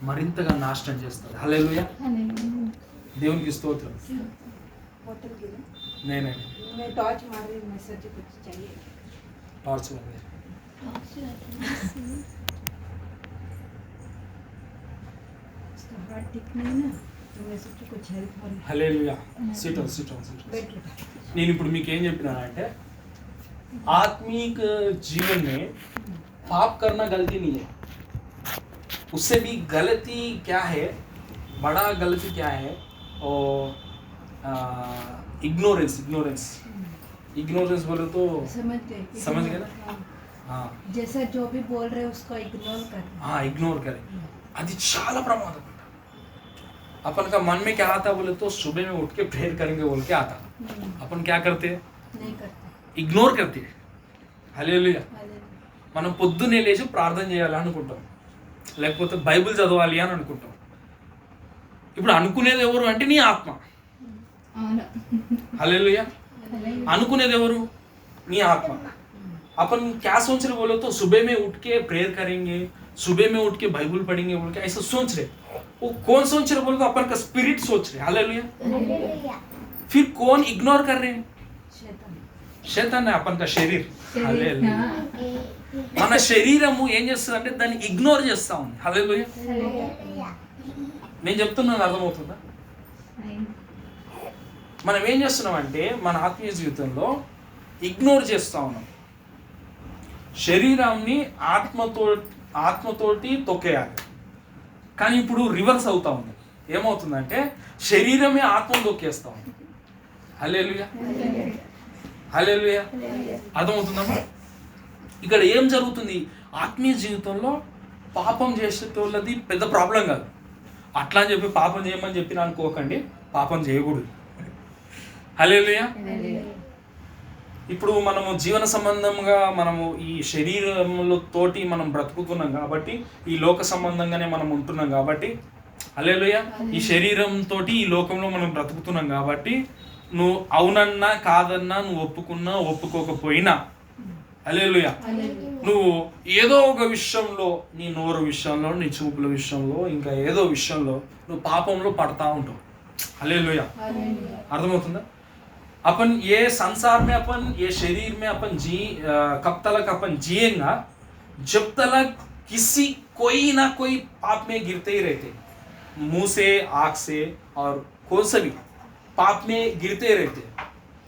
మరింతగా నాశనం చేస్తుంది. హల్లెలూయా, దేవునికి స్తోత్రం. నేనే టార్చ్ హల్లెలూయా. నేను ఇప్పుడు మీకు ఏం చెప్పినానంటే आत्मिक जीवन में पाप करना गलती नहीं है, उससे भी गलती क्या है, बड़ा गलती क्या है, और इग्नोरेंस बोले तो समझ गए ना. हाँ, जैसा जो भी बोल रहे उसको इग्नोर कर. हाँ, इग्नोर करें. అది చాలా ప్రమాదం. अपन का मन में क्या आता बोले तो सुबह में उठ के प्रेयर करेंगे बोल के आता, अपन क्या करते, नहीं करते, ఇగ్నోర్ करते. హల్లెలూయా. మనం పొద్దున్నే లేచి ప్రార్థన చేయాలనుకుంటాం, లేకపోతే బైబిల్ చదవాలి అని అనుకుంటాం. ఇప్పుడు అనుకునేది ఎవరు అంటే నీ ఆత్మ. హల్లెలూయా. అనుకునేది ఎవరు? నీ ఆత్మ. अपन क्या सोच रहे बोलो तो सुबह में उठ के प्रेयर करेंगे, सुबह में उठ के बाइबल पढ़ेंगे बोल के ऐसा सोच रहे. वो कौन सोच रहे बोलो तो अपन का स्पिरिट सोच रहे. हालेलुया. फिर कौन इग्नोर कर रहे हैं? शैतान है, अपन का शरीर. हालेलुया. మన శరీరము ఏం చేస్తుంది అంటే దాన్ని ఇగ్నోర్ చేస్తా ఉంది. హల్లెలూయా. నేను చెప్తున్నాను అర్థమవుతుందా? మనం ఏం చేస్తున్నాం అంటే మన ఆత్మీయ జీవితంలో ఇగ్నోర్ చేస్తా ఉన్నాం. శరీరాన్ని ఆత్మతోటి తొక్కేయాలి. కానీ ఇప్పుడు రివర్స్ అవుతా ఉంది. ఏమవుతుందంటే శరీరమే ఆత్మను తొక్కేస్తా ఉంది. హల్లెలూయా. హల్లెలూయా. అర్థమవుతుందమ్మా? ఇక్కడ ఏం జరుగుతుంది? ఆత్మీయ జీవితంలో పాపం చేసేటోళ్ళది పెద్ద ప్రాబ్లం కాదు. అట్లా అని చెప్పి పాపం చేయమని చెప్పిన అనుకోకండి, పాపం చేయకూడదు. హల్లెలూయా. ఇప్పుడు మనము జీవన సంబంధంగా మనము ఈ శరీరంలో తోటి మనం బ్రతుకుతున్నాం కాబట్టి, ఈ లోక సంబంధంగానే మనం ఉంటున్నాం కాబట్టి, హల్లెలూయా, ఈ శరీరంతో ఈ లోకంలో మనం బ్రతుకుతున్నాం కాబట్టి, నువ్వు అవునన్నా కాదన్నా, నువ్వు ఒప్పుకున్నా ఒప్పుకోకపోయినా, హల్లెలూయా, నువ్వు ఏదో ఒక విషయంలో, నీ నోరు విషయంలో, నీ చూపుల విషయంలో, ఇంకా ఏదో విషయంలో నువ్వు పాపంలో పడతా ఉంటావు. హల్లెలూయా. అర్థమవుతుందా? अपन ये संसार में अपन ये शरीर में अपन कब तक अपन जिएगा जब तक किसी कोई ना कोई पाप में गिरते ही रहते, मुंह से, आँख से और कौन सा भी पाप में गिरते रहते.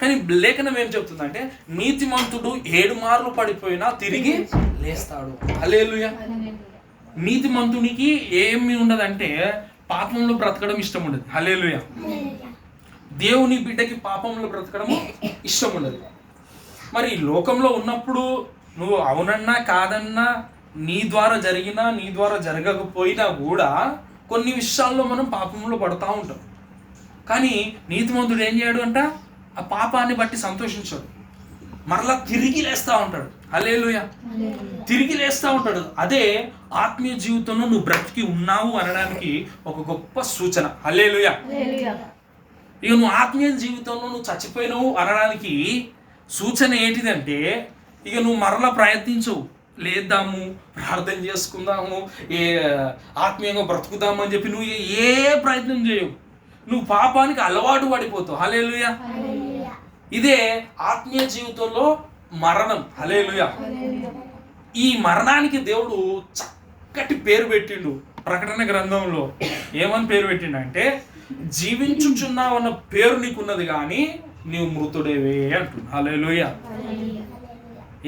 కానీ లేఖనం ఏం చెప్తుందంటే నీతిమంతుడు 7 మార్లు పడిపోయినా తిరిగి లేస్తాడు. హల్లెలూయా. నీతిమంతునికి ఏమి ఉండదంటే పాపంలో బ్రతకడం ఇష్టం ఉండదు. హల్లెలూయా. దేవుని బిడ్డకి పాపంలో బ్రతకడము ఇష్టం ఉండదు. మరి లోకంలో ఉన్నప్పుడు నువ్వు అవునన్నా కాదన్నా, నీ ద్వారా జరిగినా నీ ద్వారా జరగకపోయినా కూడా కొన్ని విషయాల్లో మనం పాపంలో పడతా ఉంటాం. కానీ నీతిమంతుడు ఏం చేయడు అంట? ఆ పాపాన్ని బట్టి సంతోషించాడు, మరలా తిరిగి లేస్తూ ఉంటాడు. హల్లెలూయా. తిరిగి లేస్తూ ఉంటాడు. అదే ఆత్మీయ జీవితంలో నువ్వు బ్రతికి ఉన్నావు అనడానికి ఒక గొప్ప సూచన. హల్లెలూయా. ఇక నువ్వు ఆత్మీయ జీవితంలో నువ్వు చచ్చిపోయినావు అనడానికి సూచన ఏంటిదంటే, ఇక నువ్వు మరలా ప్రయత్నించవు, లేద్దాము, ప్రార్థన చేసుకుందాము, ఆత్మీయంగా బ్రతుకుదాము అని చెప్పి నువ్వు ఏ ప్రయత్నం చేయవు. నువ్వు పాపానికి అలవాటు పడిపోతావు. హల్లెలూయా. ఇదే ఆత్మీయ జీవితంలో మరణం. హల్లెలూయా. ఈ మరణానికి దేవుడు చక్కటి పేరు పెట్టిండు. ప్రకటన గ్రంథంలో ఏమని పేరు పెట్టిండంటే, జీవించుచున్నావన్న పేరు నీకున్నది కానీ నీవు మృతుడేవే అంటున్నా. హల్లెలూయా.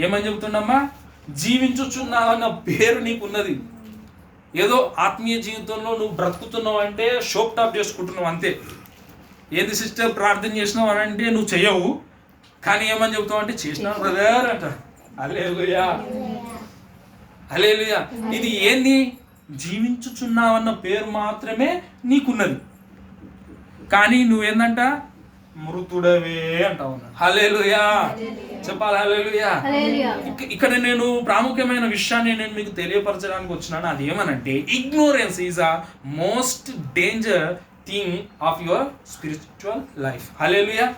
ఏమని చెబుతున్నమ్మా? జీవించుచున్నావన్న పేరు నీకున్నది. ఏదో ఆత్మీయ జీవితంలో నువ్వు బ్రతుకుతున్నావు అంటే షోప్ టాప్ చేసుకుంటున్నావు అంతే. ఏంది సిస్టర్ ప్రార్థన చేసినావు అని అంటే నువ్వు చెయ్యవు, కానీ ఏమని చెబుతావు అంటే చేసినావు బ్రదర్ అంట. హల్లెలూయా. హల్లెలూయా. ఇది ఏంది? జీవించుచున్నావన్న పేరు మాత్రమే నీకున్నది, కానీ నువ్వేందంట? మృతుడవే అంటావు. హల్లెలూయా. చెప్పాలి. హల్లెలూయా. ఇక్కడ నేను ప్రాముఖ్యమైన విషయాన్ని నేను మీకు తెలియపరచడానికి వచ్చినాను. అది ఏమనంటే, ignorance is a most danger thing of your spiritual life. Hallelujah.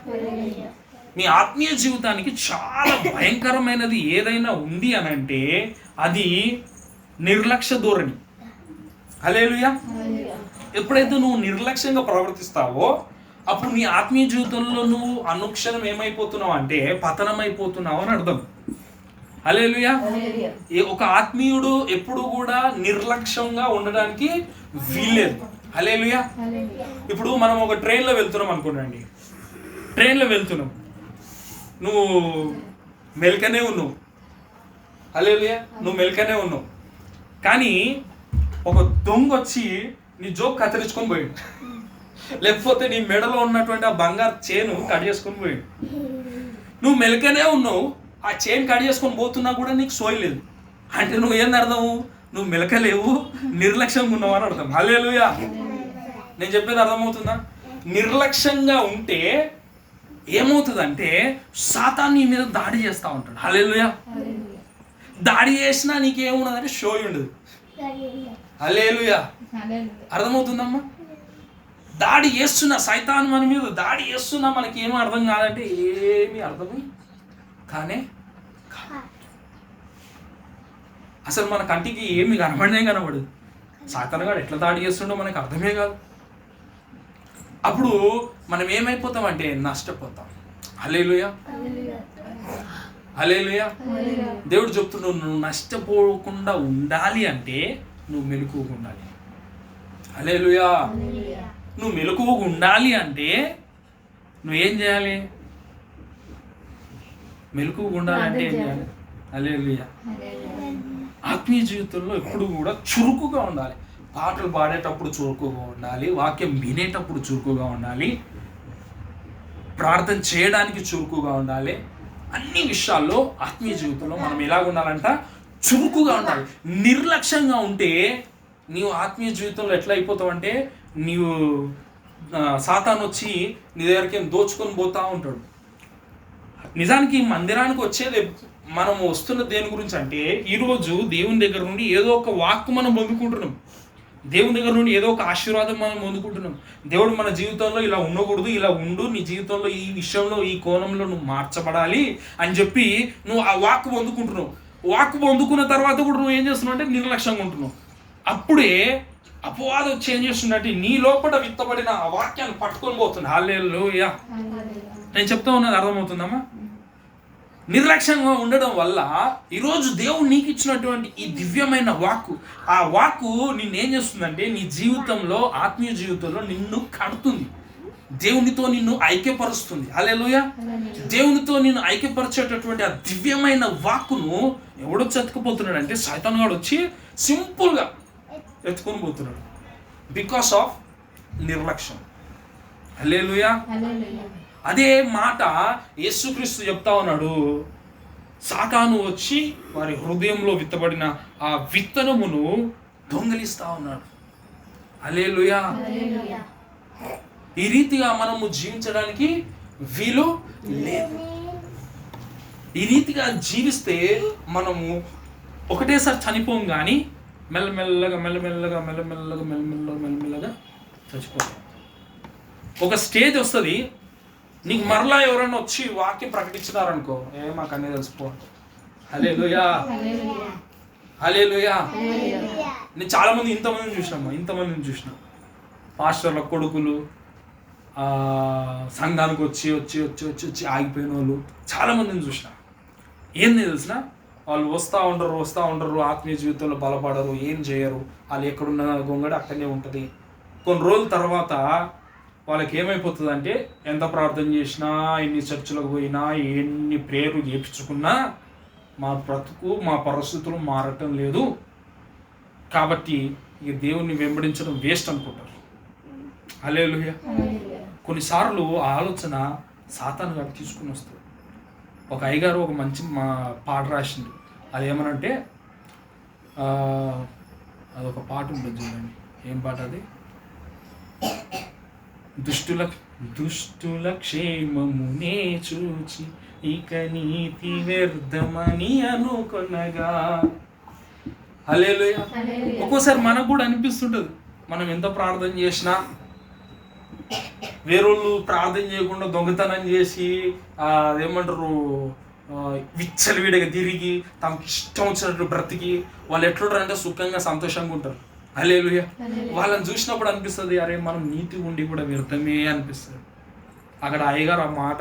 మీ ఆత్మీయ జీవితానికి చాలా భయంకరమైనది ఏదైనా ఉంది అని అంటే అది నిర్లక్ష్య ధోరణి. హల్లెలూయా. ఎప్పుడైతే నువ్వు నిర్లక్ష్యంగా ప్రవర్తిస్తావో అప్పుడు నీ ఆత్మీయ జీవితంలో నువ్వు అనుక్షణం ఏమైపోతున్నావు అంటే పతనం అయిపోతున్నావు అని అర్థం. హల్లెలూయా. ఒక ఆత్మీయుడు ఎప్పుడు కూడా నిర్లక్ష్యంగా ఉండడానికి వీల్లేదు. హల్లెలూయా. ఇప్పుడు మనం ఒక ట్రైన్లో వెళ్తున్నాం అనుకోండి, ట్రైన్లో వెళ్తున్నాం, నువ్వు మెలకనే ఉన్నావు. హల్లెలూయా. నువ్వు మెలకనే ఉన్నావు, కానీ ఒక దొంగ వచ్చి నీ జోక్ కత్తిరించుకొని పోయాడు, లేకపోతే నీ మెడలో ఉన్నటువంటి ఆ బంగారు చైను కట్ చేసుకొని పోయాడు. నువ్వు మెలకనే ఉన్నావు, ఆ చైన్ కట్ చేసుకొని పోతున్నా కూడా నీకు సోయలేదు అంటే నువ్వు ఏంది అర్థం? నువ్వు మెలకలేవు, నిర్లక్ష్యంగా ఉన్నావు అని అర్థం. హల్లెలూయా. నేను చెప్పేది అర్థమవుతుందా? నిర్లక్ష్యంగా ఉంటే ఏమవుతుందంటే సాతాను నీ మీద దాడి చేస్తూ ఉంటాడు. హల్లెలూయా. దాడి చేసినా నీకేమున్నదంటే షో ఉండదు. హల్లెలూయా. అర్థమవుతుందమ్మా? దాడి చేస్తున్నా సైతాన్ మన మీద దాడి చేస్తున్నా మనకి ఏమీ అర్థం కాదంటే ఏమీ అర్థమై కానీ అసలు మన కంటికి ఏమి కనబడినే కనబడదు. సాతాను గాడు ఎట్లా దాడి చేస్తుండో మనకు అర్థమే కాదు. అప్పుడు మనం ఏమైపోతామంటే నష్టపోతాం. హల్లెలూయా. హల్లెలూయా. దేవుడు చెప్తున్నాడు, నువ్వు నష్టపోకుండా ఉండాలి అంటే నువ్వు మెలకువగా ఉండాలి. హల్లెలూయా. నువ్వు మెలకువగా ఉండాలి అంటే నువ్వేం చేయాలి? మెలకువగా ఉండాలంటే ఏం చేయాలి? హల్లెలూయా. ఆత్మీయ జీవితంలో ఎప్పుడు కూడా చురుకుగా ఉండాలి. పాటలు పాడేటప్పుడు చురుకుగా ఉండాలి, వాక్యం వినేటప్పుడు చురుకుగా ఉండాలి, ప్రార్థన చేయడానికి చురుకుగా ఉండాలి. అన్ని విషయాల్లో ఆత్మీయ జీవితంలో మనం ఎలాగ ఉండాలంట? చురుకుగా ఉండాలి. నిర్లక్ష్యంగా ఉంటే నీవు ఆత్మీయ జీవితంలో ఎట్లా అయిపోతావు అంటే నీవు సాతాను వచ్చి నీ దగ్గరికి దోచుకొని పోతా ఉంటాడు. నిజానికి మందిరానికి వచ్చేది మనం వస్తున్న దేని గురించి అంటే ఈరోజు దేవుని దగ్గర నుండి ఏదో ఒక వాక్కు మనం పొందుకుంటున్నాం, దేవుని దగ్గర నుండి ఏదో ఒక ఆశీర్వాదం మనం పొందుకుంటున్నాం. దేవుడు మన జీవితంలో ఇలా ఉండకూడదు, ఇలా ఉండు, నీ జీవితంలో ఈ విషయంలో ఈ కోణంలో నువ్వు మార్చబడాలి అని చెప్పి నువ్వు ఆ వాక్కు పొందుకుంటున్నావు. వాక్కు పొందుకున్న తర్వాత కూడా నువ్వు ఏం చేస్తున్నావు అంటే నిర్లక్ష్యంగా ఉంటున్నావు. అప్పుడే అపవాదం వచ్చి ఏం చేస్తుందంటే నీ లోపల విత్తబడిన ఆ వాక్యాన్ని పట్టుకొని పోతుంది. హల్లెలూయా. నేను చెప్తా ఉన్నది అర్థమవుతుందమ్మా? నిర్లక్ష్యంగా ఉండడం వల్ల ఈరోజు దేవుడు నీకు ఇచ్చినటువంటి ఈ దివ్యమైన వాక్కు, ఆ వాక్కు నిన్నేం చేస్తుందంటే నీ జీవితంలో ఆత్మీయ జీవితంలో నిన్ను కడుతుంది, దేవునితో నిన్ను ఐక్యపరుస్తుంది. హల్లెలూయా. దేవునితో నిన్ను ఐక్యపరిచేటటువంటి ఆ దివ్యమైన వాక్కును ఎవడొచ్చి ఎత్తుకుపోతున్నాడు అంటే సైతాను గాడు వచ్చి సింపుల్గా ఎత్తుకొని పోతున్నాడు, బికాస్ ఆఫ్ నిర్లక్ష్యం. హల్లెలూయా. అదే మాట యేసుక్రీస్తు చెప్తా ఉన్నాడు, సాతాను వచ్చి వారి హృదయంలో విత్తబడిన ఆ విత్తనమును దొంగిలిస్తా ఉన్నాడు. హల్లెలూయా. ఈ రీతిగా మనము జీవించడానికి వీలు లేదు. ఈ రీతిగా జీవిస్తే మనము ఒకటేసారి చనిపోం, కానీ మెల్లమెల్లగా మెల్లమెల్లగా మెల్లమెల్లగా మెల్లమెల్లగా మెల్లమెల్లగా చచ్చిపోతాం. ఒక స్టేజ్ వస్తుంది, నీకు మరలా ఎవరైనా వచ్చి వాక్యం ప్రకటించినారనుకో, మాకు అన్నీ తెలిసిపో. హల్లెలూయా. హల్లెలూయా. నేను చాలామంది ఇంతమందిని చూసినా పాస్టర్ల కొడుకులు సంఘానికి వచ్చి వచ్చి వచ్చి వచ్చి వచ్చి ఆగిపోయిన వాళ్ళు చాలామందిని చూసిన. ఏంది తెలిసిన, వాళ్ళు వస్తూ ఉండరు, ఆత్మీయ జీవితంలో బలపడరు, ఏం చేయరు, వాళ్ళు ఎక్కడున్న గొంగడి అక్కడనే ఉంటుంది. కొన్ని రోజుల తర్వాత వాళ్ళకి ఏమైపోతుంది అంటే ఎంత ప్రార్థన చేసినా, ఎన్ని చర్చలకు పోయినా, ఎన్ని ప్రేయర్లు చేయించుకున్నా మా బ్రతుకు మా పరిస్థితులు మారటం లేదు, కాబట్టి ఇక దేవుణ్ణి వెంబడించడం వేస్ట్ అనుకుంటారు. హల్లెలూయా. కొన్నిసార్లు ఆ ఆలోచన సాతాను గారు తీసుకుని వస్తుంది. ఒక అయ్యగారు ఒక మంచి పాట రాసింది, అదేమనంటే అదొక పాట ఉంటుంది చూడండి, ఏం పాట అది? దుష్టుల క్షేమమునే చూచి ఇక నీతి వ్యర్థమని అనుకొనగా. హల్లెలూయా. ఒక్కోసారి మనకు కూడా అనిపిస్తుంటుంది, మనం ఎంత ప్రార్థన చేసినా వేరోళ్ళు ప్రార్థన చేయకుండా దొంగతనం చేసి అదేమంటారు విచ్చలవిడిగా తిరిగి తమకి ఇష్టం వచ్చినట్టు బ్రతికి వాళ్ళు ఎట్లుంటారు అంటే సుఖంగా సంతోషంగా ఉంటారు. హల్లెలూయా. వాళ్ళని చూసినప్పుడు అనిపిస్తుంది, అరే మనం నీతి ఉండి కూడా వ్యర్థమే అనిపిస్తుంది. అక్కడ అయ్యగారు ఆ మాట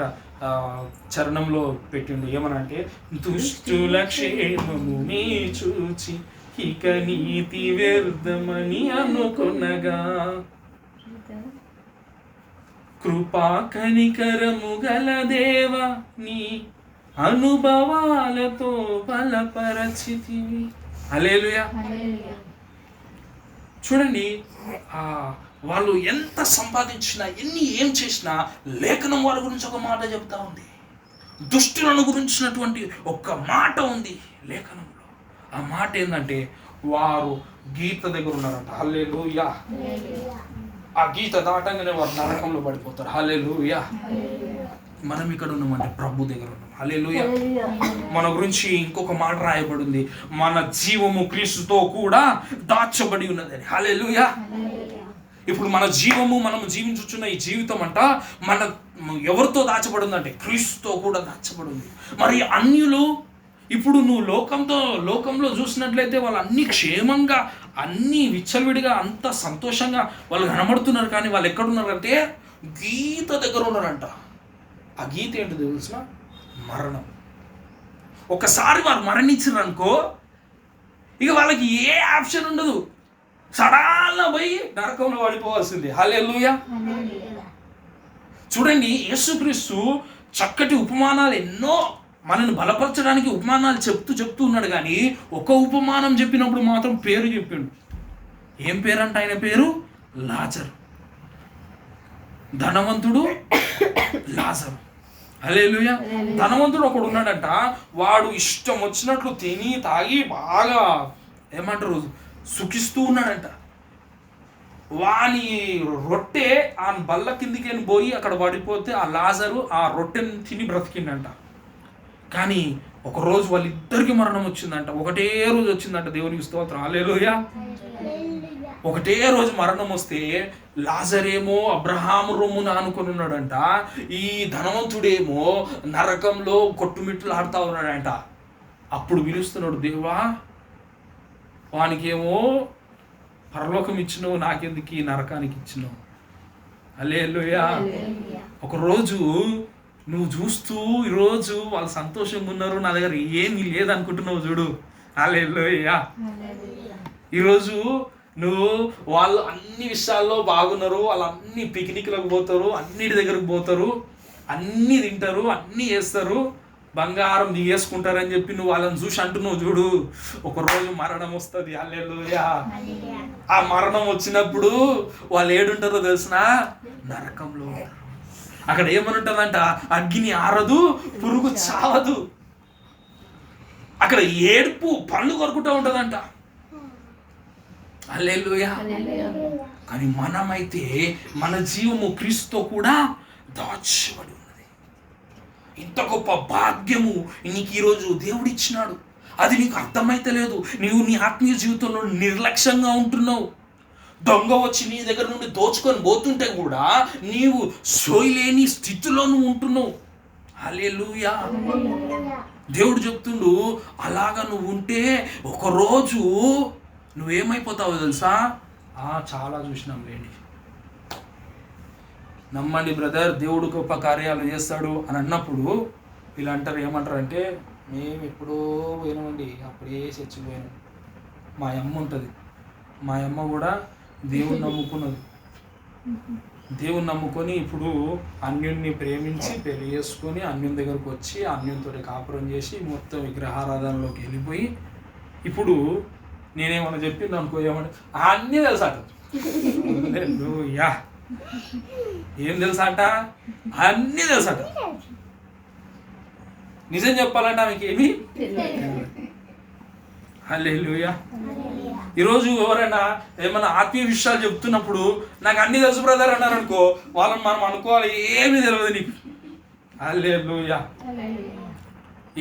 చరణంలో పెట్టిండు, ఏమనంటే దుష్టుల క్షేమముని చూచి ఇక నీతి వ్యర్థమని అనుకొనగా కృపా కనికరము గల దేవ నీ అనుభవాలతో బలపరచితివి. హల్లెలూయా. చూడండి, వాళ్ళు ఎంత సంపాదించినా ఏం చేసినా లేఖనం వారి గురించి ఒక మాట చెప్తా ఉంది. దుష్టులను గురించినటువంటి ఒక మాట ఉంది లేఖనంలో. ఆ మాట ఏంటంటే వారు గీత దగ్గర ఉన్నారంట. హల్లెలూయా. ఆ గీత దాటంగానే వారు నరకంలో పడిపోతారు. హల్లెలూయా. మనం ఇక్కడ ఉన్నామంటే ప్రభు దగ్గర ఉన్నాం. హల్లెలూయా. మన గురించి ఇంకొక మాట రాయబడింది, మన జీవము క్రీస్తుతో కూడా దాచబడి ఉన్నదని. హల్లెలూయా. ఇప్పుడు మన జీవము, మనము జీవించుచున్న ఈ జీవితం అంట మన ఎవరితో దాచబడిందంటే క్రీస్తుతో కూడా దాచబడింది. మరి అన్యులు ఇప్పుడు నువ్వు లోకంలో చూసినట్లయితే వాళ్ళు అన్ని క్షేమంగా, అన్ని విచ్చలవిడిగా, అంత సంతోషంగా వాళ్ళు కనబడుతున్నారు. కానీ వాళ్ళు ఎక్కడున్నారంటే గీత దగ్గర ఉన్నారంట. ఆ గీత ఏంటో తెలుసిన? మరణం. ఒకసారి వారు మరణించారు అనుకో, ఇక వాళ్ళకి ఏ ఆప్షన్ ఉండదు, సడాల్లో పోయి నరకంలో పడిపోవాల్సిందే. హల్లెలూయా. చూడండి, యేసుక్రీస్తు చక్కటి ఉపమానాలు ఎన్నో మనల్ని బలపరచడానికి ఉపమానాలు చెప్తూ ఉన్నాడు. కానీ ఒక ఉపమానం చెప్పినప్పుడు మాత్రం పేరు చెప్పిండు. ఏం పేరంట ఆయన పేరు? లాజరు. ధనవంతుడు, లాజరు. హల్లెలూయా. ధనవంతుడు ఒకడు ఉన్నాడంట. వాడు ఇష్టం వచ్చినట్లు తిని తాగి బాగా ఏమంటారు సుఖిస్తూ ఉన్నాడంట. వాని రొట్టె ఆ బల్ల కిందికి పోయి అక్కడ పడిపోతే ఆ లాజరు ఆ రొట్టెని తిని బ్రతికిండంట. కానీ ఒకరోజు వాళ్ళిద్దరికి మరణం వచ్చిందంట. ఒకటే రోజు వచ్చిందంట. దేవునికి స్తోత్రం. హల్లెలూయా. ఒకటే రోజు మరణం వస్తే లాజరేమో అబ్రహాము రొమ్మున ఆనుకొని ఉన్నాడంట. ఈ ధనవంతుడేమో నరకంలో కొట్టుమిట్లు ఆడుతూ ఉన్నాడంట. అప్పుడు పిలుస్తున్నాడు, దేవా వానికేమో పరలోకం ఇచ్చినావు, నాకెందుకు ఈ నరకానికి ఇచ్చినావు? హల్లెలూయా. ఒకరోజు నువ్వు చూస్తూ ఈరోజు వాళ్ళు సంతోషంగా ఉన్నారు, నా దగ్గర ఏమీ లేదనుకుంటున్నావు చూడు. హల్లెలూయా. ఈరోజు నువ్వు వాళ్ళు అన్ని విషయాల్లో బాగున్నారు, వాళ్ళు అన్ని పిక్నిక్లకు పోతారు, అన్నిటి దగ్గరకు పోతారు, అన్నీ తింటారు, అన్నీ చేస్తారు, బంగారం దిగేసుకుంటారని చెప్పి నువ్వు వాళ్ళని చూసి అంటున్నావు చూడు. ఒకరోజు మరణం వస్తుంది. హల్లెలూయా. ఆ మరణం వచ్చినప్పుడు వాళ్ళు ఏడుంటారో తెలిసిన? నరకంలో ఉంటారు. అక్కడ ఏమని ఉంటుందంట? అగ్ని ఆరదు, పురుగు చావదు. అక్కడ ఏడుపు పళ్ళు కొరుకుంటూ ఉంటుందంట. హల్లెలూయా. కానీ మనమైతే మన జీవము క్రీస్తుతో కూడా దాచబడి ఉన్నది. ఇంత గొప్ప భాగ్యము నీకు ఈరోజు దేవుడు ఇచ్చినాడు. అది నీకు అర్థమైతే లేదు. నీవు నీ ఆత్మీయ జీవితంలో నిర్లక్ష్యంగా ఉంటున్నావు. దొంగ వచ్చి నీ దగ్గర నుండి దోచుకొని పోతుంటే కూడా నీవు సోయలేని స్థితిలో నువ్వు ఉంటున్నావు. హల్లెలూయా. దేవుడు చెప్తుండు, అలాగా నువ్వు ఉంటే ఒకరోజు నువ్వేమైపోతావో తెలుసా? చాలా చూసినాం లేండి. నమ్మండి బ్రదర్, దేవుడు గొప్ప కార్యాలు చేస్తాడు అని అన్నప్పుడు వీళ్ళు అంటారు, ఏమంటారు అంటే, మేము ఎప్పుడో పోయినామండి, అప్పుడే చచ్చిపోయాను. మా అమ్మ ఉంటుంది, మా అమ్మ కూడా దేవుని నమ్ముకున్నది. దేవుని నమ్ముకొని ఇప్పుడు అన్యున్ని ప్రేమించి పెళ్లి చేసుకొని అన్యుని దగ్గరకు వచ్చి అన్యునితో కాపురం చేసి మొత్తం విగ్రహారాధనలోకి వెళ్ళిపోయి ఇప్పుడు నేనేమన్నా చెప్పింది అనుకో, ఏమన్నా అన్నీ తెలుసాట. హల్లెలూయా. ఏం తెలుసాట? అన్నీ తెలుసాట. నిజం చెప్పాలంటే ఆమెకి ఏమి. హల్లెలూయా. ఈరోజు ఎవరైనా ఏమైనా ఆత్మీయ విషయాలు చెప్తున్నప్పుడు నాకు అన్నీ తెలుసు బ్రదర్ అన్నారు అనుకో, వాళ్ళని మనం అనుకోవాలి ఏమీ తెలియదు నీకు. హల్లెలూయా.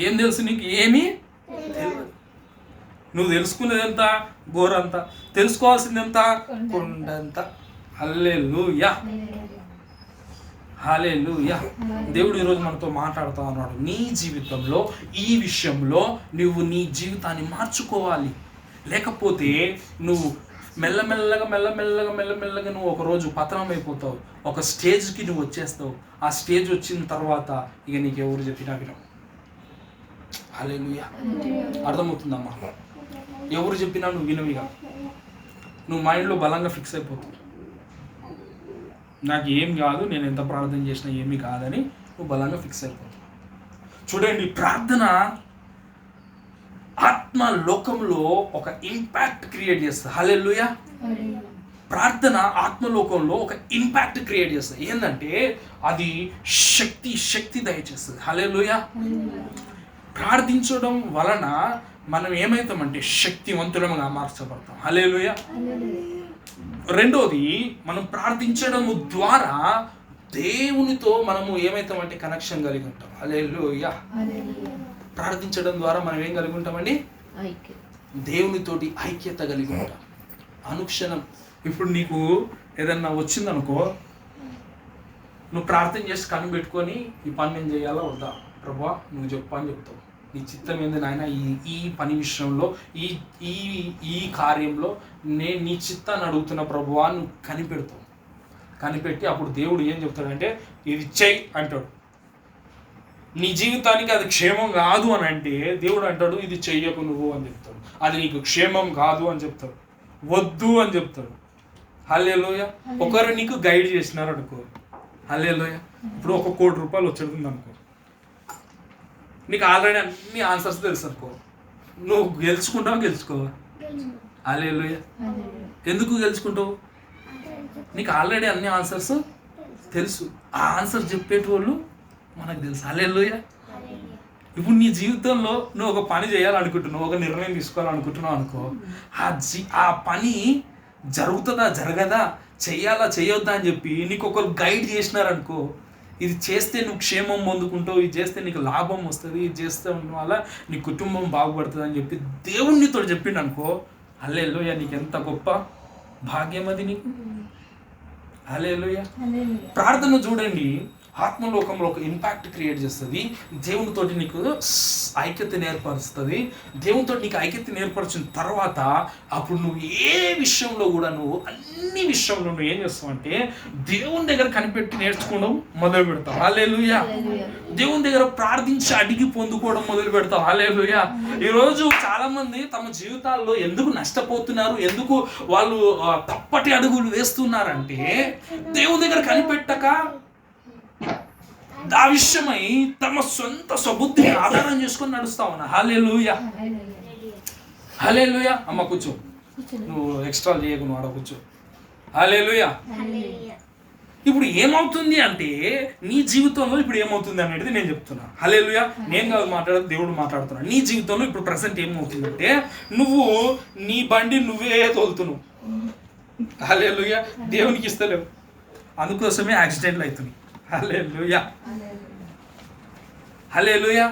ఏం తెలుసు నీకు? ఏమీ తెలియదు. నువ్వు తెలుసుకునేది ఎంత? గోరంత. తెలుసుకోవాల్సింది ఎంత? కొండంత. హల్లెలూయా. హల్లెలూయా. దేవుడు ఈరోజు మనతో మాట్లాడుతూ ఉన్నాడు. నీ జీవితంలో ఈ విషయంలో నువ్వు నీ జీవితాన్ని మార్చుకోవాలి. లేకపోతే నువ్వు మెల్లమెల్లగా నువ్వు ఒకరోజు పతనం అయిపోతావు. ఒక స్టేజ్కి నువ్వు వచ్చేస్తావు. ఆ స్టేజ్ వచ్చిన తర్వాత ఇక నీకు ఎవరు చెప్పినా వినవు. హల్లెలూయా. అర్థమవుతుందమ్మా? ఎవరు చెప్పినా నువ్వు వినవు. ఇక నువ్వు మైండ్లో బలంగా ఫిక్స్ అయిపోతావు. నాకు ఏం కాదు, నేను ఎంత ప్రార్థన చేసినా ఏమీ కాదని నువ్వు బలంగా ఫిక్స్ అయిపోతావు. చూడండి, ప్రార్థన ఆత్మ లోకంలో ఒక ఇంపాక్ట్ క్రియేట్ చేస్తుంది. హల్లెలూయా. ప్రార్థన ఆత్మలోకంలో ఒక ఇంపాక్ట్ క్రియేట్ చేస్తుంది. ఏంటంటే అది శక్తి దయచేస్తుంది. హల్లెలూయా. ప్రార్థించడం వలన మనం ఏమవుతామంటే శక్తివంతులంగా మార్చబడతాం. హల్లెలూయా. రెండోది, మనం ప్రార్థించడం ద్వారా దేవునితో మనము ఏమవుతామంటే కనెక్షన్ కలిగి ఉంటాం. హల్లెలూయా. ప్రార్థించడం ద్వారా మనం ఏం కలిగి ఉంటామండి? దేవునితోటి ఐక్యత కలిగి ఉంటాం. అనుక్షణం ఇప్పుడు నీకు ఏదన్నా వచ్చిందనుకో, నువ్వు ప్రార్థన చేసి కన్ను పెట్టుకొని ఈ పని నేను చేయాలా వద్దా ప్రభువా నువ్వు చెప్పు అని చెప్తావు. నీ చిత్తం ఏంది నాయన, ఈ పని విషయంలో ఈ ఈ ఈ కార్యంలో నేను నీ చిత్తాన్ని అడుగుతున్న ప్రభువా నువ్వు కనిపెట్టి అప్పుడు దేవుడు ఏం చెప్తాడంటే ఇది చెయ్యి అంటాడు. నీ జీవితానికి అది క్షేమం కాదు అని అంటే దేవుడు అంటాడు ఇది చెయ్యకు నువ్వు అని చెప్తాడు. అది నీకు క్షేమం కాదు అని చెప్తాడు, వద్దు అని చెప్తాడు. హల్లెలూయా. ఒకరు నీకు గైడ్ చేసినారు అనుకో, హల్లెలూయా. ఇప్పుడు ₹1 కోటి వచ్చేస్తుంది అనుకో, నీకు ఆల్రెడీ అన్ని ఆన్సర్స్ తెలుసు అనుకో, నువ్వు గెలుచుకోవా? హల్లెలూయా. ఎందుకు గెలుచుకుంటావు? నీకు ఆల్రెడీ అన్ని ఆన్సర్స్ తెలుసు. ఆ ఆన్సర్ చెప్పేటోళ్ళు మనకు తెలుసు. హల్లెలూయా. ఇప్పుడు నీ జీవితంలో నువ్వు ఒక పని చేయాలనుకుంటున్నావు, ఒక నిర్ణయం తీసుకోవాలనుకుంటున్నావు అనుకో, ఆ పని జరుగుతుందా జరగదా, చెయ్యాలా చేయొద్దా అని చెప్పి నీకు ఒకరు గైడ్ చేసినారనుకో, ఇది చేస్తే నువ్వు క్షేమం పొందుకుంటావు, ఇది చేస్తే నీకు లాభం వస్తుంది, ఇది చేస్తే వల్ల నీ కుటుంబం బాగుపడుతుంది అని చెప్పి దేవునితో చెప్పిండు అనుకో, హల్లెలూయా. నీకు ఎంత గొప్ప భాగ్యం అది నీకు. హల్లెలూయా. ప్రార్థన చూడండి ఆత్మలోకంలో ఒక ఇంపాక్ట్ క్రియేట్ చేస్తుంది. దేవునితోటి నీకు ఐక్యత ఏర్పరుస్తుంది. దేవునితో నీకు ఐక్యత ఏర్పరిచిన తర్వాత అప్పుడు నువ్వు ఏ విషయంలో కూడా అన్ని విషయంలో నువ్వు ఏం చేస్తావు అంటే దేవుని దగ్గర కనిపెట్టి నేర్చుకోవడం మొదలు పెడతావు. హల్లెలూయా. దేవుని దగ్గర ప్రార్థించి అడిగి పొందుకోవడం మొదలు పెడతావు. హల్లెలూయా. ఈరోజు చాలా మంది తమ జీవితాల్లో ఎందుకు నష్టపోతున్నారు, ఎందుకు వాళ్ళు తప్పటి అడుగులు వేస్తున్నారంటే దేవుని దగ్గర కనిపెట్టక ఆ విషయమై తమ సొంత స్వబుద్ధిని ఆధారం చేసుకొని నడుస్తా ఉన్నా. హల్లెలూయా. హల్లెలూయా. అమ్మ కూర్చో, నువ్వు ఎక్స్ట్రా చేయకు, నువ్వు ఆడ కూర్చో. హల్లెలూయా. ఇప్పుడు ఏమవుతుంది అంటే నీ జీవితంలో ఇప్పుడు ఏమవుతుంది అనేది నేను చెప్తున్నా. హల్లెలూయా. నేను కాదు మాట్లాడదు, దేవుడు మాట్లాడుతున్నా. నీ జీవితంలో ఇప్పుడు ప్రెసెంట్ ఏమవుతుందంటే నువ్వు నీ బండి నువ్వే తోలుతున్నావు. హల్లెలూయా. దేవునికి ఇస్తలేవు, అందుకోసమే యాక్సిడెంట్లు అవుతున్నాయి. హల్లెలూయా. హల్లెలూయా.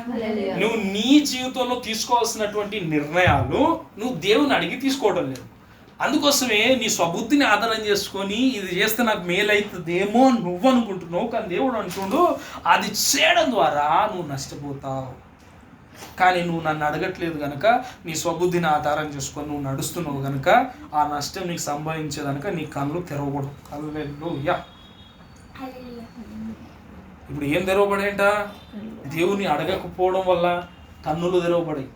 నువ్వు నీ జీవితంలో తీసుకోవాల్సినటువంటి నిర్ణయాలు నువ్వు దేవుని అడిగి తీసుకోవడం లేదు. అందుకోసమే నీ స్వబుద్ధిని ఆధారం చేసుకొని ఇది చేస్తే నాకు మేలు అవుతుందేమో నువ్వు అనుకుంటున్నావు, కానీ దేవుడు అంటుండు అది చేయడం ద్వారా నువ్వు నష్టపోతావు. కానీ నువ్వు నన్ను అడగట్లేదు కనుక, నీ స్వబుద్ధిని ఆధారం చేసుకొని నువ్వు నడుస్తున్నావు కనుక ఆ నష్టం నీకు సంభవించే కనుక నీ కళ్ళు తెరవకూడదు. హల్లెలూయా. ఇప్పుడు ఏం తెరవబడేంట? దేవుని అడగకపోవడం వల్ల కన్నులు తెరవబడాయి.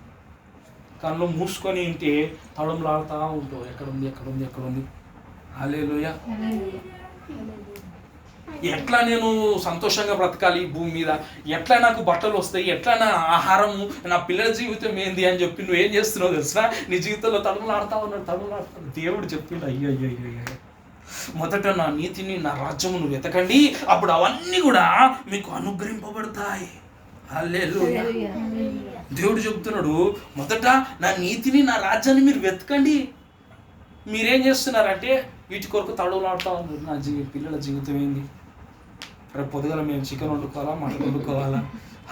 కళ్ళు మూసుకొని ఉంటే తడంలాడుతూ ఉంటావు, ఎక్కడుంది. హల్లెలూయా. ఎట్లా నేను సంతోషంగా బ్రతకాలి ఈ భూమి మీద, ఎట్లా నాకు బట్టలు వస్తాయి, ఎట్లా నా ఆహారము, నా పిల్లల జీవితం ఏంది అని చెప్పి నువ్వు ఏం చేస్తున్నావు తెలుసా? నీ జీవితంలో తడుములాడుతూ ఉన్నాడు. దేవుడు చెప్పిండు అయ్యో మొదట నా నీతిని నా రాజ్యము నువ్వు వెతకండి, అప్పుడు అవన్నీ కూడా మీకు అనుగ్రహింపబడతాయి. హల్లెలూయా. దేవుడు చెప్తున్నాడు మొదట నా నీతిని నా రాజ్యాన్ని మీరు వెతకండి. మీరేం చేస్తున్నారంటే వీటి కొరకు తడువులాడుతూ ఉన్నారు. నా పిల్లల జీవితం ఏంది, రేపు పొద్దుగల మేము చికెన్ వండుకోవాలా, మటన్ వండుకోవాలా.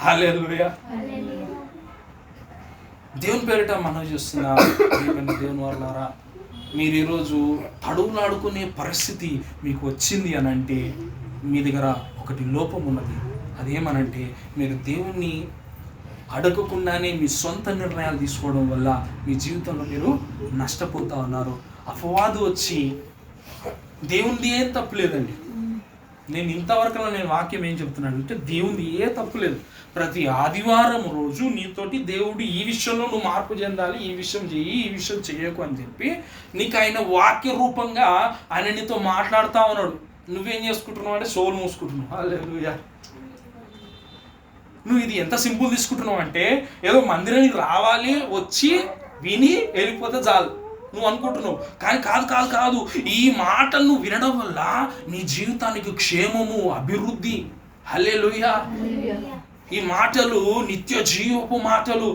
హల్లెలూయా. దేవుని పేరిట మనం చూస్తున్నా దేవుని వాళ్ళారా, మీరు ఈరోజు తడువులాడుకునే పరిస్థితి మీకు వచ్చింది అని అంటే మీ దగ్గర ఒకటి లోపం ఉన్నది. అదేమనంటే మీరు దేవుణ్ణి అడగకుండానే మీ సొంత నిర్ణయాలు తీసుకోవడం వల్ల మీ జీవితంలో మీరు నష్టపోతూ ఉన్నారు. అపవాదు వచ్చి దేవునిది ఏం తప్పులేదండి. నేను ఇంతవరకు నేను వాక్యం ఏం చెప్తున్నాను అంటే దేవునిది ఏ తప్పు లేదు. ప్రతి ఆదివారం రోజు నీతోటి దేవుడు ఈ విషయంలో నువ్వు మార్పు చెందాలి, ఈ విషయం చెయ్యి, ఈ విషయం చెయ్యకు అని చెప్పి నీకు ఆయన వాక్య రూపంగా ఆయన నీతో మాట్లాడుతూ ఉన్నాడు. నువ్వేం చేసుకుంటున్నావు అంటే సోలు మూసుకుంటున్నావు. హల్లెలూయా. నువ్వు ఇది ఎంత సింపుల్ తీసుకుంటున్నావు అంటే ఏదో మందిరానికి రావాలి, వచ్చి విని వెళ్ళిపోతే చాలు నువ్వు అనుకుంటున్నావు. కానీ కాదు కాదు కాదు, ఈ మాటలు నువ్వు వినడం వల్ల నీ జీవితానికి క్షేమము, అభివృద్ధి. హల్లెలూయా. ఈ మాటలు నిత్య జీవపు మాటలు.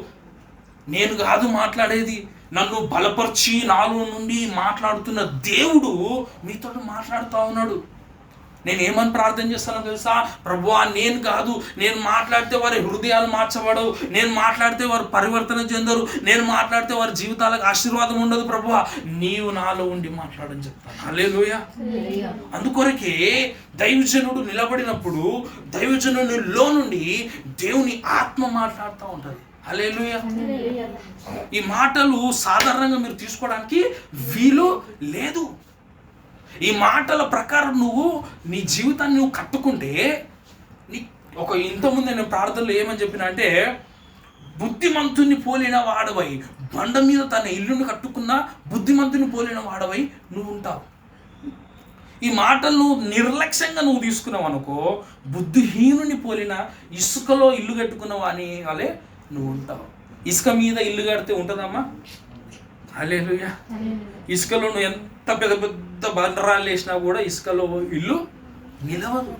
నేను కాదు మాట్లాడేది, నన్ను బలపరిచి నాలో నుండి మాట్లాడుతున్న దేవుడు మీతో మాట్లాడుతూ ఉన్నాడు. నేను ఏమని ప్రార్థన చేస్తానో తెలుసా? ప్రభువా, నేను కాదు, నేను మాట్లాడితే వారి హృదయాలు మార్చబడవు, నేను మాట్లాడితే వారు పరివర్తన చెందరు, నేను మాట్లాడితే వారి జీవితాలకు ఆశీర్వాదం ఉండదు. ప్రభువా, నీవు నాలో ఉండి మాట్లాడని చెప్తాను. హల్లెలూయా. అందుకొరకే దైవజనుడు నిలబడినప్పుడు దైవజనునిలో నుండి దేవుని ఆత్మ మాట్లాడుతూ ఉంటుంది. హల్లెలూయా. ఈ మాటలు సాధారణంగా మీరు తీసుకోవడానికి వీలు లేదు. ఈ మాటల ప్రకారం నువ్వు నీ జీవితాన్ని నువ్వు కట్టుకుంటే నీ ఇంతకుముందు నేను ప్రార్థనలో ఏమని చెప్పిన అంటే, బుద్ధిమంతుని పోలిన వాడవై, బండ మీద తన ఇల్లును కట్టుకున్న బుద్ధిమంతుని పోలిన వాడవై నువ్వు ఉంటావు. ఈ మాటలు నువ్వు నిర్లక్ష్యంగా నువ్వు తీసుకున్నావు అనుకో, బుద్ధిహీనుని పోలిన ఇసుకలో ఇల్లు కట్టుకున్న వాని వలే నువ్వు ఉంటావు. ఇసుక మీద ఇల్లు కడితే ఉంటుందమ్మా? హల్లెలూయా. ఇసుకలో నువ్వు ఎంత పెద్ద పెద్ద బండరాళ్ళు వేసినా కూడా ఇసుకలో ఇల్లు నిలవదు.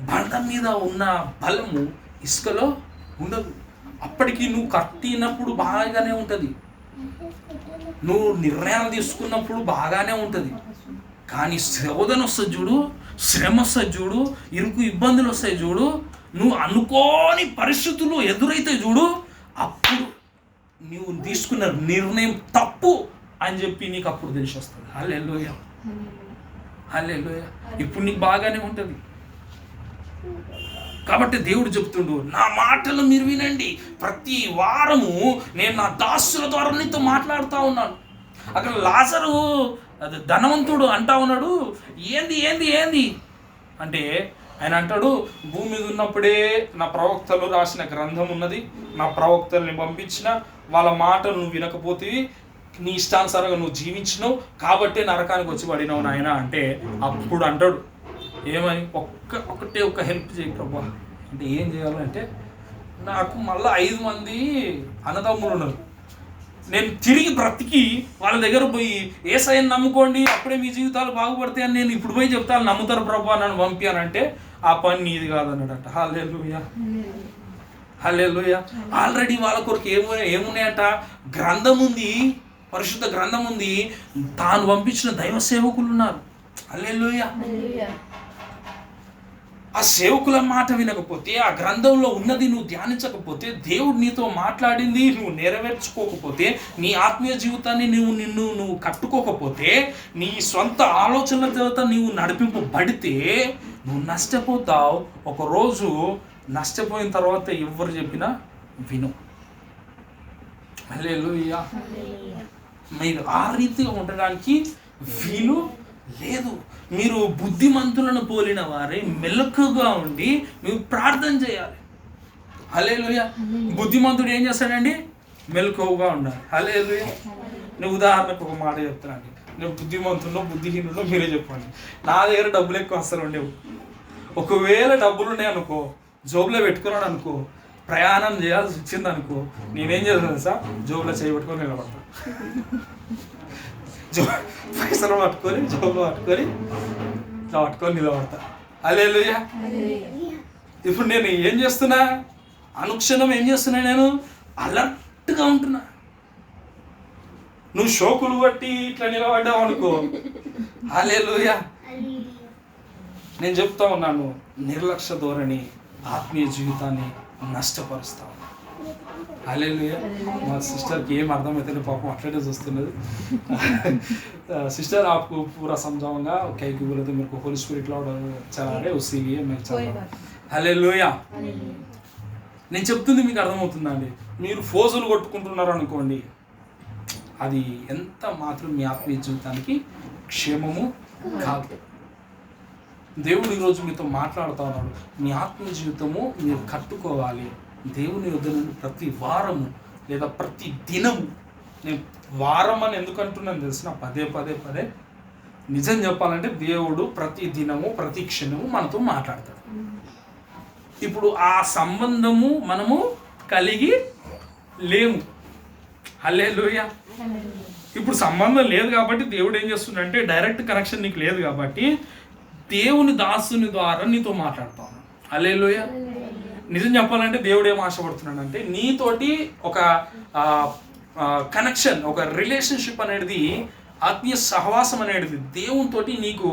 బండ మీద ఉన్న బలము ఇసుకలో ఉండదు. అప్పటికి నువ్వు కట్టినప్పుడు బాగానే ఉంటుంది, నువ్వు నిర్ణయాలు తీసుకున్నప్పుడు బాగానే ఉంటుంది. కానీ శోధన వస్తుంది చూడు, శ్రమ వస్తుంది చూడు, ఇరుకు ఇబ్బందులు వస్తాయి చూడు, నువ్వు అనుకోని పరిస్థితులు ఎదురైతే చూడు, అప్పుడు నువ్వు తీసుకున్న నిర్ణయం తప్పు అని చెప్పి నీకు అప్పుడు తెలిసి వస్తుంది. హల్లెలూయా. హల్లెలూయా. ఇప్పుడు నీకు బాగానే ఉంటుంది. కాబట్టి దేవుడు చెప్తుండు, నా మాటలు మీరు వినండి. ప్రతి వారము నేను నా దాసుల ద్వారా నీతో మాట్లాడుతూ ఉన్నాను. అక్కడ లాజరు అది ధనవంతుడు అంటా ఉన్నాడు, ఏంది ఏంది ఏంది అంటే ఆయన అంటాడు, భూమి మీద ఉన్నప్పుడే నా ప్రవక్తలు రాసిన గ్రంథం ఉన్నది, నా ప్రవక్తల్ని పంపించిన, వాళ్ళ మాటలు నువ్వు వినకపోతే నీ ఇష్టానుసారంగా నువ్వు జీవించినావు కాబట్టి నరకానికి వచ్చి పడినావు నాయన అంటే, అప్పుడు అంటాడు ఏమని, ఒకటే హెల్ప్ చేయి ప్రభా అంటే. ఏం చేయాలంటే, నాకు మళ్ళీ 5 మంది అన్నదమ్ములు ఉన్నారు, నేను తిరిగి బ్రతికి వాళ్ళ దగ్గర పోయి యేసయ్యని నమ్ముకోండి అప్పుడే మీ జీవితాలు బాగుపడతాయి అని నేను ఇప్పుడు పోయి చెప్తాను, నమ్ముతారు ప్రభా నన్ను పంపానంటే ఆ పని నీది కాదన్నాడట. హల్లెలూయా. హల్లెలూయా. ఆల్రెడీ వాళ్ళ కొరకు ఏమున్నాయంట? గ్రంథం ఉంది, పరిశుద్ధ గ్రంథం ఉంది, తాను పంపించిన దైవ సేవకులు ఉన్నారు. హల్లెలూయా. ఆ సేవకుల మాట వినకపోతే, ఆ గ్రంథంలో ఉన్నది నువ్వు ధ్యానించకపోతే, దేవుడు నీతో మాట్లాడింది నువ్వు నెరవేర్చుకోకపోతే, నీ ఆత్మీయ జీవితాన్ని నువ్వు కట్టుకోకపోతే, నీ సొంత ఆలోచనలతో నీవు నడిపింపబడితే నువ్వు నష్టపోతావు. ఒకరోజు నష్టపోయిన తర్వాత ఎవరు చెప్పినా విను. హల్లెలూయా. మీరు ఆ రీతిగా ఉండడానికి వీలు లేదు. మీరు బుద్ధిమంతులను పోలిన వారే మెలకుగా ఉండి మీరు ప్రార్థన చేయాలి. హల్లెలూయా. బుద్ధిమంతుడు ఏం చేస్తాడండి? మెలకువగా ఉండాలి. హల్లెలూయా. నేను ఉదాహరణకు ఒక మాట చెప్తానండి. నేను బుద్ధిమంతుల్లో బుద్ధిహీనుల్లో మీరే చెప్పండి. నా దగ్గర డబ్బులు ఎక్కువ అసలు ఉండేవు. ఒకవేళ డబ్బులు ఉన్నాయి అనుకో, జోబులో పెట్టుకున్నాడు అనుకో, ప్రయాణం చేయాల్సి వచ్చింది అనుకో, నేనేం చేస్తాను సార్, జోబులో చేయబెట్టుకొని నిలబడతాను. పైసలు పట్టుకొని జోబులో పట్టుకొని నిలబడతా. హల్లెలూయా. ఇప్పుడు నేను ఏం చేస్తున్నా? అనుక్షణం ఏం చేస్తున్నా? నేను అలర్ట్గా ఉంటున్నా. నువ్వు షోకులు బట్టి ఇట్లా నిలబడ్డావు అనుకో, హల్లెలూయా. నేను చెప్తా ఉన్నాను, నిర్లక్ష్య ధోరణి ఆత్మీయ జీవితాన్ని నష్టపరుస్తావు. హల్లెలూయా. మా సిస్టర్కి ఏం అర్థమైతే పాపం అట్లనే చూస్తున్నది. सिस्टर आपको पूरा समझाऊंगा क्या कि बोले तो मेरे को होली स्पिरिट लॉर्ड चला रहे उसी लिए मैं चल रहा हूं. హల్లెలూయా. నేను చెప్తుంది మీకు అర్థమవుతుందండి. మీరు ఫోజులు కొట్టుకుంటున్నారు అనుకోండి, అది ఎంత మాత్రం మీ ఆత్మీయ జీవితానికి క్షేమము కాదు. దేవుడు ఈరోజు మీతో మాట్లాడుతూ ఉన్నాడు. మీ ఆత్మీయ జీవితము మీరు కట్టుకోవాలి. దేవుని యొద్ద నుండి ప్రతి వారము లేదా ప్రతి దినము, నేను వారం అని ఎందుకు అంటున్నాను తెలిసిన, పదే నిజం చెప్పాలంటే దేవుడు ప్రతి దినము ప్రతి క్షణము మనతో మాట్లాడతాడు. ఇప్పుడు ఆ సంబంధము మనము కలిగి లేము. హల్లెలూయా. ఇప్పుడు సంబంధం లేదు కాబట్టి దేవుడు ఏం చేస్తుండంటే డైరెక్ట్ కనెక్షన్ నీకు లేదు కాబట్టి దేవుని దాసుని ద్వారా నీతో మాట్లాడతాను. హల్లెలూయా. నిజం చెప్పాలంటే దేవుడు ఏం ఆశపడుతున్నాడు అంటే నీతోటి ఒక కనెక్షన్, ఒక రిలేషన్షిప్ అనేది, ఆత్మీయ సహవాసం అనేది దేవునితోటి నీకు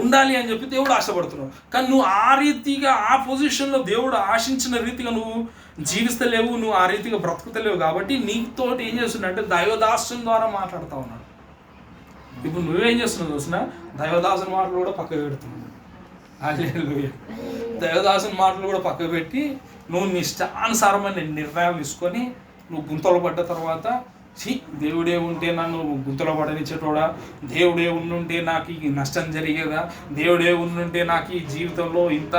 ఉండాలి అని చెప్పి దేవుడు ఆశపడుతున్నాడు. కానీ నువ్వు ఆ రీతిగా ఆ పొజిషన్లో దేవుడు ఆశించిన రీతిగా నువ్వు జీవిస్తలేవు, నువ్వు ఆ రీతిగా బ్రతుకుతలేవు కాబట్టి నీతోటి ఏం చేస్తున్నాడంటే దైవదాసుని ద్వారా మాట్లాడుతూ ఉన్నాడు. ఇప్పుడు నువ్వేం చేస్తున్నావు చూసిన, దైవదాసుని మాటలు కూడా పక్కకు పెడుతున్నావు. హల్లెలూయా. దైవదాసుని మాటలు కూడా పక్కకు పెట్టి నువ్వు నీ ఇష్టానుసారమైన నిర్ణయాలు తీసుకొని నువ్వు గుంతలు పడ్డ తర్వాత దేవుడే ఉంటే నన్ను గుంతలో పడనిచ్చేటోడా, దేవుడే ఉండుంటే నాకు ఈ నష్టం జరిగేదా, దేవుడే ఉండుంటే నాకు ఈ జీవితంలో ఇంత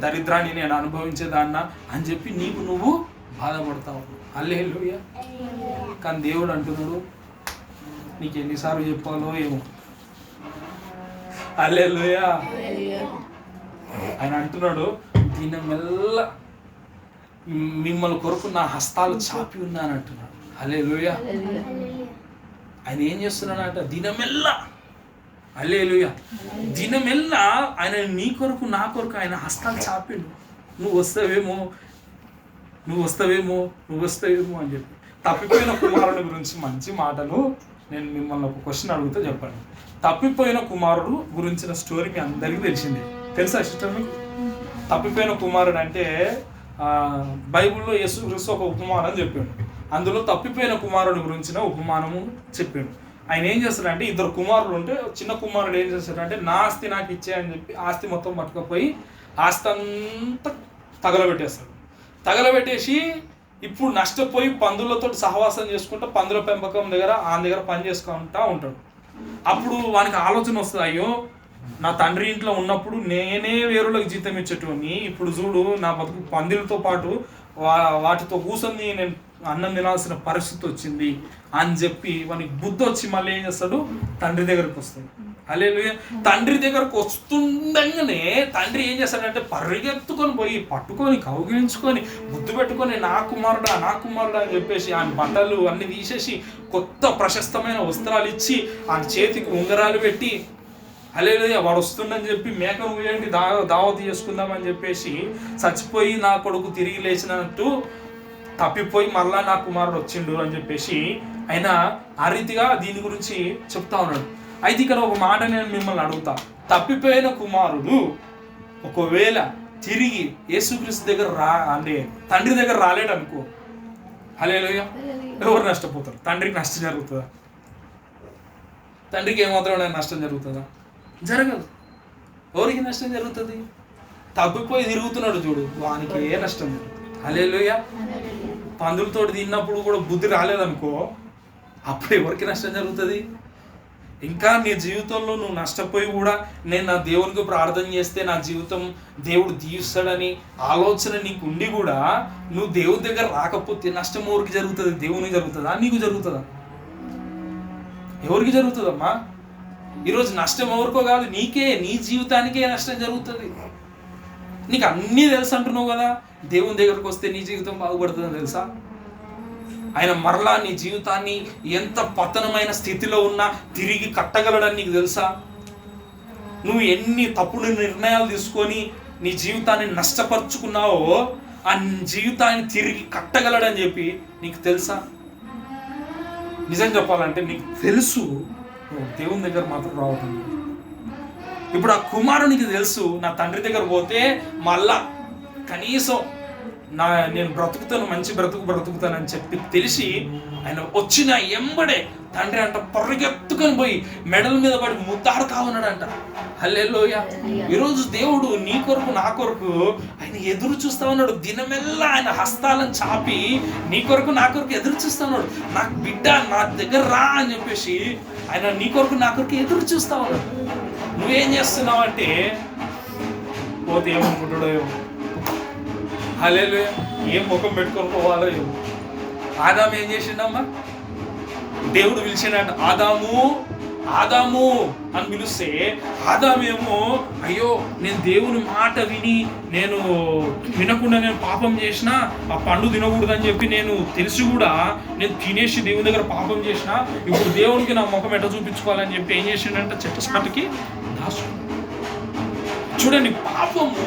దరిద్రాన్ని నేను అనుభవించేదాన్నా అని చెప్పి నీకు నువ్వు బాధపడతావు. హల్లెలూయా. కానీ దేవుడు అంటున్నాడు, నీకు ఎన్నిసార్లు చెప్పాలో ఏమో. హల్లెలూయా. ఆయన అంటున్నాడు, దినమెల్ల మిమ్మల్ని కొరకు నా హస్తాలు చాపి ఉన్నాను అంటున్నాడు. హల్లెలూయా. ఆయన ఏం చేస్తున్నాడంట, దినమెల్లా, హల్లెలూయా, దినమెల్లా ఆయన నీ కొరకు నా కొరకు ఆయన హస్తాలు చాపిండు. నువ్వు వస్తావేమో అని చెప్పి. తప్పిపోయిన కుమారుడి గురించి మంచి మాటలు నేను మిమ్మల్ని ఒక క్వశ్చన్ అడుగుతూ చెప్పండి. తప్పిపోయిన కుమారుడు గురించిన స్టోరీ మీ అందరికీ తెలిసిందే, తెలుసా సిస్టర్ మీకు? తప్పిపోయిన కుమారుడు అంటే బైబిల్లో యేసుక్రీస్తు ఒక ఉపమానం అని చెప్పాడు. అందులో తప్పిపోయిన కుమారుడు గురించిన ఉపమానము చెప్పాడు. ఆయన ఏం చేస్తాడంటే, ఇద్దరు కుమారుడు ఉంటే చిన్న కుమారుడు ఏం చేస్తాడంటే, నా ఆస్తి నాకు ఇచ్చేయని చెప్పి ఆస్తి మొత్తం పట్టుకపోయి ఆస్తి అంతా తగలబెట్టేసి ఇప్పుడు నష్టపోయి పందులతో సహవాసం చేసుకుంటూ పందుల పెంపకం దగ్గర పని చేసుకుంటూ ఉంటాడు. అప్పుడు వానికి ఆలోచన వస్తుంది, అయ్యో నా తండ్రి ఇంట్లో ఉన్నప్పుడు నేనే వేరులకు జీతం ఇచ్చేటోని, ఇప్పుడు చూడు నా బతుకు పందులతో పాటు వాటితో కూర్చొని నేను అన్నం తినాల్సిన పరిస్థితి వచ్చింది అని చెప్పి వానికి బుద్ధి వచ్చి మళ్ళీ ఏం చేస్తాడు, తండ్రి దగ్గరకు వస్తాడు. హల్లెలూయా. తండ్రి దగ్గరకు వస్తుండగానే తండ్రి ఏం చేస్తాడంటే పరిగెత్తుకొని పోయి పట్టుకొని కౌగిలించుకొని బుద్ధి పెట్టుకొని నా కుమారుడా అని చెప్పేసి ఆయన బట్టలు అన్ని తీసేసి కొత్త ప్రశస్తమైన వస్త్రాలు ఇచ్చి ఆయన చేతికి ఉంగరాలు పెట్టి, హల్లెలూయా, వాడు వస్తుండని చెప్పి మేకను వేయండి దావత్ చేసుకుందామని చెప్పేసి, చచ్చిపోయి నా కొడుకు తిరిగి లేచినట్టు తప్పిపోయి మళ్ళా నా కుమారుడు వచ్చిండు అని చెప్పేసి ఆయన ఆ రీతిగా దీని గురించి చెప్తా ఉన్నాడు. అయితే ఇక్కడ ఒక మాట నేను మిమ్మల్ని అడుగుతా, తప్పిపోయిన కుమారుడు ఒకవేళ తిరిగి యేసుక్రీస్తు దగ్గర అంటే తండ్రి దగ్గర రాలేడు అనుకో, హల్లెలూయా, ఎవరు నష్టపోతారు? తండ్రికి నష్టం జరుగుతుందా? తండ్రికి ఏమాత్రం నష్టం జరుగుతుందా? జరగదు. ఎవరికి నష్టం జరుగుతుంది? తప్పిపోయి తిరుగుతున్నాడు చూడు, వానికి ఏ నష్టం జరుగుతుంది? హల్లెలూయా. పందులతో తిన్నప్పుడు కూడా బుద్ధి రాలేదనుకో, అప్పుడు ఎవరికి నష్టం జరుగుతుంది? ఇంకా నీ జీవితంలో నువ్వు నష్టపోయి కూడా నేను నా దేవునికి ప్రార్థన చేస్తే నా జీవితం దేవుడు దీవిస్తాడని ఆలోచన నీకు ఉండి కూడా నువ్వు దేవుని దగ్గర రాకపోతే నష్టం ఎవరికి జరుగుతుంది? దేవునికి జరుగుతుందా? నీకు జరుగుతుందా? ఎవరికి జరుగుతుందమ్మా? ఈరోజు నష్టం ఎవరికో కాదు, నీకే, నీ జీవితానికే నష్టం జరుగుతుంది. నీకు అన్నీ తెలుసు అంటున్నావు కదా, దేవుని దగ్గరకు వస్తే నీ జీవితం బాగుపడుతుందని తెలుసా? ఆయన మరలా నీ జీవితాన్ని ఎంత పతనమైన స్థితిలో ఉన్నా తిరిగి కట్టగలడని నీకు తెలుసా? నువ్వు ఎన్ని తప్పుడు నిర్ణయాలు తీసుకొని నీ జీవితాన్ని నష్టపరుచుకున్నావో ఆ జీవితాన్ని తిరిగి కట్టగలడని చెప్పి నీకు తెలుసా? నిజం చెప్పాలంటే నీకు తెలుసు, దేవుని దగ్గర మాత్రం రావటం. ఇప్పుడు ఆ కుమారునికి తెలుసు, నా తండ్రి దగ్గర పోతే మళ్ళా కనీసం నేను బ్రతుకుతాను, మంచి బ్రతుకుతానని చెప్పి తెలిసి ఆయన వచ్చిన ఎంబడే తండ్రి అంట పరిగెత్తుకొని పోయి మెడల మీద పడి ముద్దాడుతా ఉన్నాడంట. హల్లెలూయా. ఈరోజు దేవుడు నీ కొరకు నా కొరకు ఆయన ఎదురు చూస్తా ఉన్నాడు. దినమెల్లా ఆయన హస్తాలను చాపి నీ కొరకు నా కొరకు ఎదురు చూస్తా ఉన్నాడు. నాకు బిడ్డ నా దగ్గర రా అని చెప్పేసి ఆయన నీ కొరకు నా కొరకు ఎదురు చూస్తా ఉన్నాడు. నువ్వేం చేస్తున్నావు అంటే పోతే ఏమనుకుంటాడో ఏమో. హల్లెలూయా. ఏం ముఖం పెట్టుకొని పోవాలో ఏమో. ఆదాము ఏం చేసిండమ్మా? దేవుడు పిలిచిండట, ఆదాము ఆదాము అని పిలిస్తే ఆదామేమో అయ్యో నేను దేవుని మాట నేను వినకుండా నేను పాపం చేసిన, ఆ పండు తినకూడదని చెప్పి నేను తెలిసి కూడా నేను తినేసి దేవుని దగ్గర పాపం చేసిన, ఇప్పుడు దేవునికి నా ముఖం ఎట్లా చూపించుకోవాలని చెప్పి ఏం చేసిండంటే చెట్టు చాటుకి దాచుకున్నాడు. చూడండి, పాపము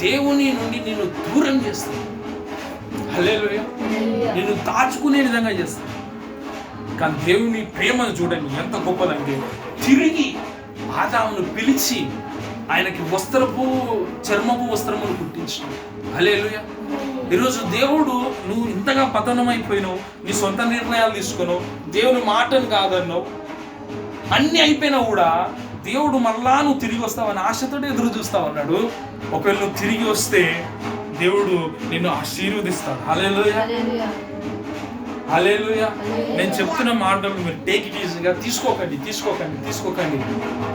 దేవుని నుండి నేను దూరం చేస్తాను. హల్లెలూయా. నేను దాచుకునే విధంగా చేస్తాను. కానీ దేవుని ప్రేమను చూడండి ఎంత గొప్పదంటే, తిరిగి ఆదామును పిలిచి ఆయనకి చర్మపు వస్త్రములు కుట్టించాడు. హల్లెలూయా. ఈరోజు దేవుడు నువ్వు ఇంతగా పతనమైపోయినావు, నీ సొంత నిర్ణయాలు తీసుకున్నావు, దేవుని మాటను కాదన్నావు, అన్నీ అయిపోయినా కూడా దేవుడు మళ్ళా నువ్వు తిరిగి వస్తావని ఆశతో ఎదురు చూస్తావు అన్నాడు. ఒకవేళ నువ్వు తిరిగి వస్తే దేవుడు నిన్ను ఆశీర్వదిస్తాడు. హల్లెలూయా. హల్లెలూయా. నేను చెప్తున్న మాటలు మీరు టేక్ ఇట్ ఈజీగా తీసుకోకండి.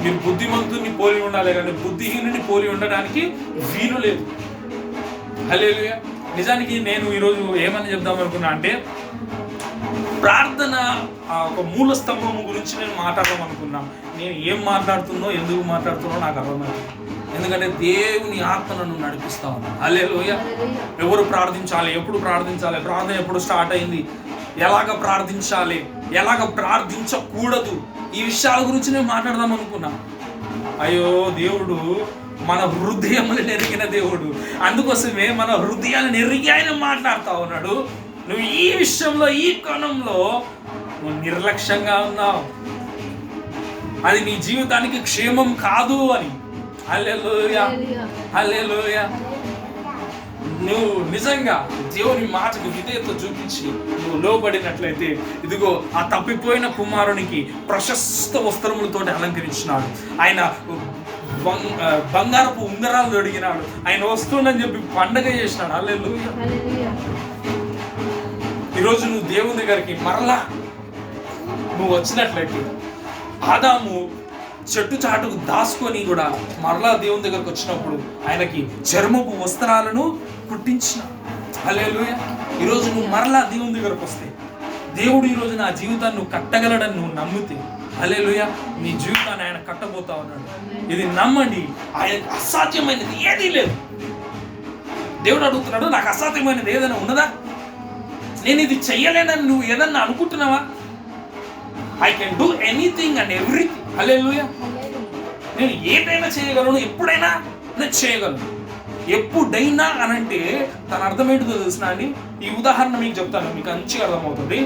మీరు బుద్ధిమంతుని పోలి ఉండాలి కానీ బుద్ధిహీనుని పోలి ఉండడానికి వీలు లేదు. హల్లెలూయా. నిజానికి నేను ఈరోజు ఏమని చెప్దాం అనుకున్నా అంటే, ప్రార్థన ఒక మూల స్తంభం గురించి నేను మాట్లాడదాం అనుకున్నా. నేను ఏం మాట్లాడుతున్నో ఎందుకు మాట్లాడుతున్నో నాకు అర్థమైంది. ఎందుకంటే దేవుని ఆత్మ నన్ను నడిపిస్తా ఉన్నా. హల్లెలూయా. ఎవరు ప్రార్థించాలి, ఎప్పుడు ప్రార్థించాలి, ప్రార్థన ఎప్పుడు స్టార్ట్ అయింది, ఎలాగ ప్రార్థించాలి, ఎలాగ ప్రార్థించకూడదు, ఈ విషయాల గురించి నేను మాట్లాడదాం అనుకున్నా. అయ్యో, దేవుడు మన హృదయములను ఎరిగిన దేవుడు. అందుకోసమే మన హృదయాలను ఎరిగి ఆయన మాట్లాడుతూ ఉన్నాడు. నువ్వు ఈ విషయంలో, ఈ కోణంలో నువ్వు నిర్లక్ష్యంగా ఉన్నావు, అది నీ జీవితానికి క్షేమం కాదు అని. హల్లెలూయా. హల్లెలూయా. నువ్వు నిజంగా దేవుని మాటకు విధేయత చూపించి నువ్వు లోబడినట్లయితే, ఇదిగో ఆ తప్పిపోయిన కుమారునికి ప్రశస్త వస్త్రములతో అలంకరించినాడు. ఆయన బంగారపు ఉంగరాలు తొడిగినాడు. ఆయన వస్తుందని చెప్పి పండగ చేసినాడు. హల్లెలూయా. ఈరోజు నువ్వు దేవుని దగ్గరికి మరలా నువ్వు వచ్చినట్లయితే, ఆదాము చెట్టు చాటుకు దాచుకొని కూడా మరలా దేవుని దగ్గరకు వచ్చినప్పుడు ఆయనకి చర్మపు వస్త్రాలను కుట్టించిన. హల్లెలూయా. ఈరోజు నువ్వు మరలా దేవుని దగ్గరకు వస్తే, దేవుడు ఈరోజు నా జీవితాన్ని నువ్వు కట్టగలడని నువ్వు నమ్మితే, హల్లెలూయా, నీ జీవితాన్ని ఆయన కట్టబోతా ఉన్నాడు. ఇది నమ్మండి. ఆయనకు అసాధ్యమైనది ఏదీ లేదు. దేవుడు అడుగుతున్నాడు, నాకు అసాధ్యమైనది ఏదైనా ఉన్నదా? నేను ఇది చెయ్యలేనని నువ్వు ఏదన్నా అనుకుంటున్నావా? I can do anything and everything. Hallelujah. నేను ఏదైనా చేయగలను, ఎప్పుడైనా నేను చేయగలను. ఎప్పుడైనా అనంటే తన అర్థం ఏంటిదో తెలిసిన అండి. ఈ ఉదాహరణ మీకు చెప్తాను, మీకు మంచిగా అర్థమవుతుంది.